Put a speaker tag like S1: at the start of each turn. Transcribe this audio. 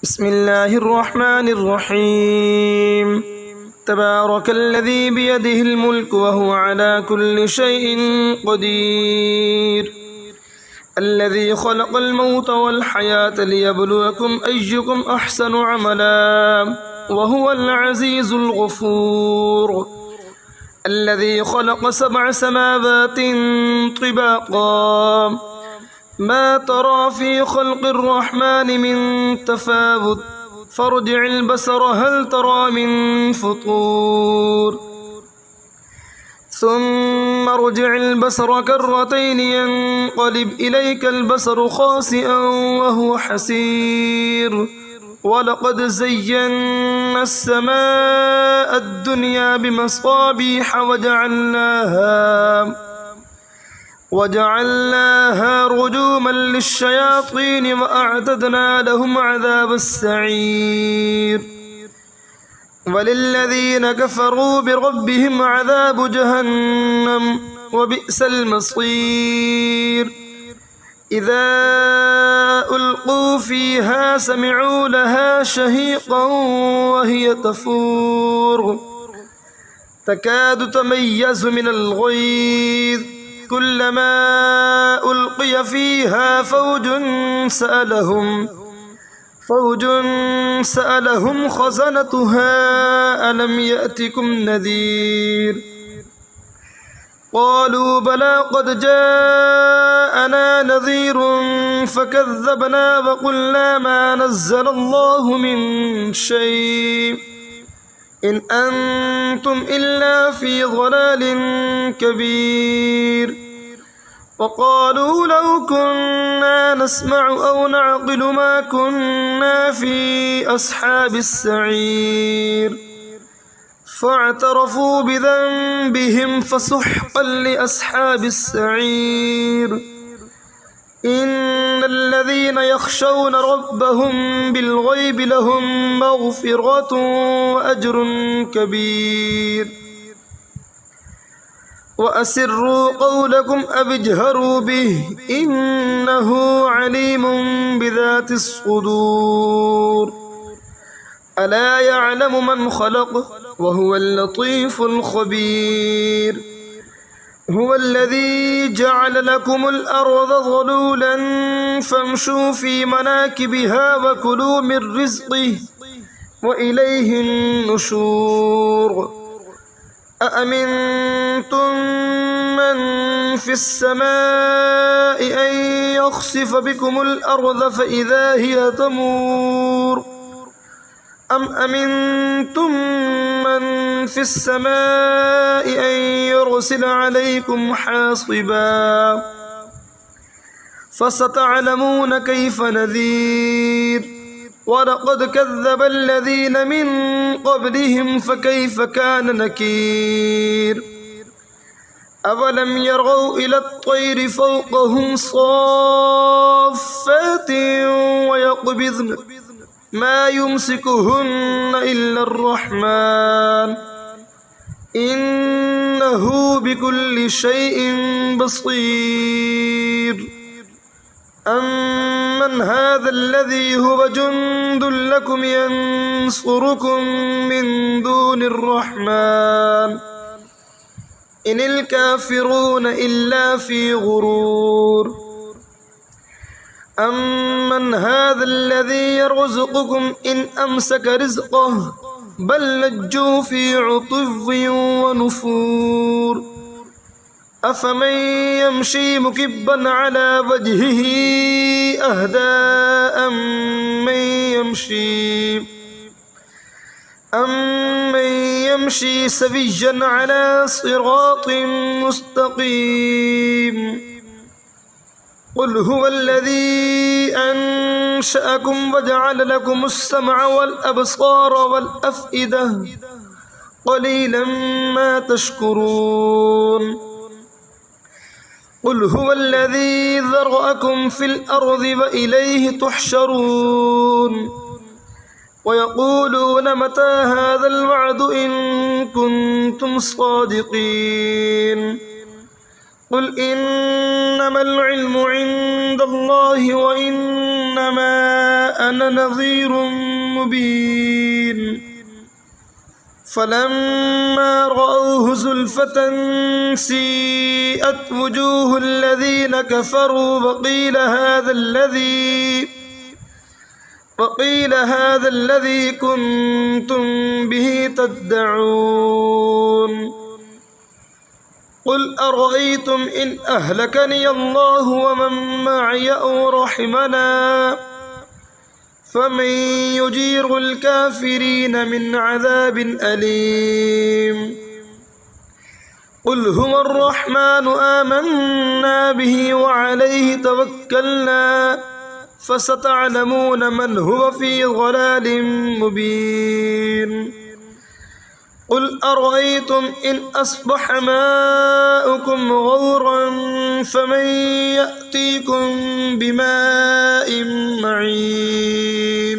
S1: بسم الله الرحمن الرحيم تبارك الذي بيده الملك وهو على كل شيء قدير الذي خلق الموت والحياة ليبلوكم أيكم أحسن عملا وهو العزيز الغفور الذي خلق 7 سماوات طباقا ما ترى في خلق الرحمن من تفاوت فارجع البصر هل ترى من فطور ثم ارجع البصر كرتين ينقلب إليك البصر خاسئا وهو حسير ولقد زينا السماء الدنيا بمصابيح وجعلناها رجوما للشياطين وأعتدنا لهم عذاب السعير وللذين كفروا بربهم عذاب جهنم وبئس المصير إذا ألقوا فيها سمعوا لها شهيقا وهي تفور تكاد تميز من الغيظ كلما ألقي فيها فوج سألهم خزنتها ألم يأتكم نذير قالوا بلى قد جاءنا نذير فكذبنا وقلنا ما نزل الله من شيء إن أنتم إلا في ضلال كبير وقالوا لو كنا نسمع أو نعقل ما كنا في أصحاب السعير فاعترفوا بذنبهم فسحقا لأصحاب السعير إن الذين يخشون ربهم بالغيب لهم مغفرة وأجر كبير وأسروا قولكم أو اجهروا به إنه عليم بذات الصدور ألا يعلم من خلق وهو اللطيف الخبير هو الذي جعل لكم الأرض ظلولا فامشوا في مناكبها وكلوا من رزقه وإليه النشور أأمنتم من في السماء أن يخسف بكم الأرض فإذا هي تمور أم أمنتم من في السماء أن يرسل عليكم حاصبا فستعلمون كيف نذير ولقد كذب الذين من قبلهم فكيف كان نكير أولم يروا إلى الطير فوقهم صافات ويقبضن ما يمسكهن إلا الرحمن إنه بكل شيء بصير أمن هذا الذي هو جند لكم ينصركم من دون الرحمن إن الكافرون إلا في غرور أمن هذا الذي يرزقكم إن أمسك رزقه بل لجوا في عطو ونفور أفمن يمشي مكبا على وجهه أهدى أمن يمشي سويا على صراط مستقيم قل هو الذي أنشأكم وجعل لكم السمع والأبصار والأفئدة قليلا ما تشكرون قل هو الذي ذرأكم في الأرض وإليه تحشرون ويقولون متى هذا الوعد إن كنتم صادقين قل إنما العلم عند الله وإنما أنا نذير مبين فلما رأوه زلفة سيئت وجوه الذين كفروا وقيل هذا الذي كنتم به تدعون قل أرأيتم إن أهلكني الله ومن معي أو رحمنا فمن يجير الكافرين من عذاب أليم قل هو الرحمن آمنا به وعليه توكلنا فستعلمون من هو في ضلال مبين قل أرأيتم إن أصبح ماؤكم غورا فمن يأتيكم بماء معين